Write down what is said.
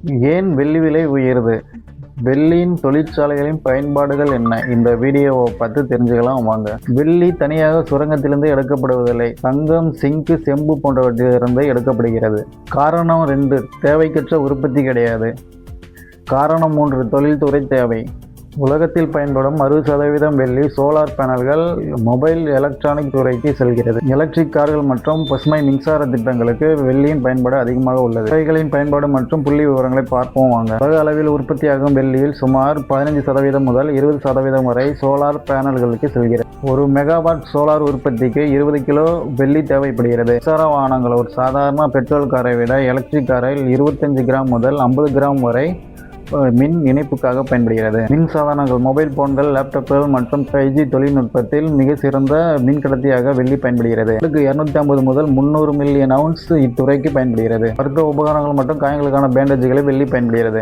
ஏன் வெள்ளி விலை உயருது? வெள்ளியின் தொழிற்சாலைகளின் பயன்பாடுகள் என்ன? இந்த வீடியோவை பார்த்து தெரிஞ்சுக்கலாம் வாங்க. வெள்ளி தனியாக சுரங்கத்திலிருந்து எடுக்கப்படுவதில்லை. தங்கம், சிங்க், செம்பு போன்றவற்றிலிருந்து எடுக்கப்படுகிறது. காரணம் 2, தேவைக்கற்ற உற்பத்தி கிடையாது. காரணம் 3, தொழில்துறை தேவை. உலகத்தில் பயன்படும் 60% வெள்ளி சோலார் பேனல்கள், மொபைல் எலக்ட்ரானிக் துறைக்கு செல்கிறது. எலக்ட்ரிக் கார்கள் மற்றும் பசுமை மின்சார திட்டங்களுக்கு வெள்ளியின் பயன்பாடு அதிகமாக உள்ளது. இவைகளின் பயன்பாடு மற்றும் புள்ளி விவரங்களை பார்ப்போம் வாங்க. உலக அளவில் உற்பத்தியாகும் வெள்ளியில் சுமார் 15% முதல் 20% வரை சோலார் பேனல்களுக்கு செல்கிறது. ஒரு மெகாவாட் சோலார் உற்பத்திக்கு 20 கிலோ வெள்ளி தேவைப்படுகிறது. மின்சார வாகனங்கள் ஒரு சாதாரண பெட்ரோல் காரை விட எலக்ட்ரிக் காரில் 25 கிராம் முதல் 50 கிராம் வரை மின் இணைப்புக்காக பயன்படுகிறது. மின் சாதனங்கள், மொபைல் போன்கள், லேப்டாப்கள் மற்றும் 5G தொழில்நுட்பத்தில் மிக சிறந்த மின்கடத்தியாக வெள்ளி பயன்படுகிறது. 250 முதல் 300 மில்லியன் அவுன்ஸ் இத்துறைக்கு பயன்படுகிறது. மருத்துவ உபகரணங்கள் மற்றும் காயங்களுக்கான பேண்டேஜ்களை வெள்ளி பயன்படுகிறது.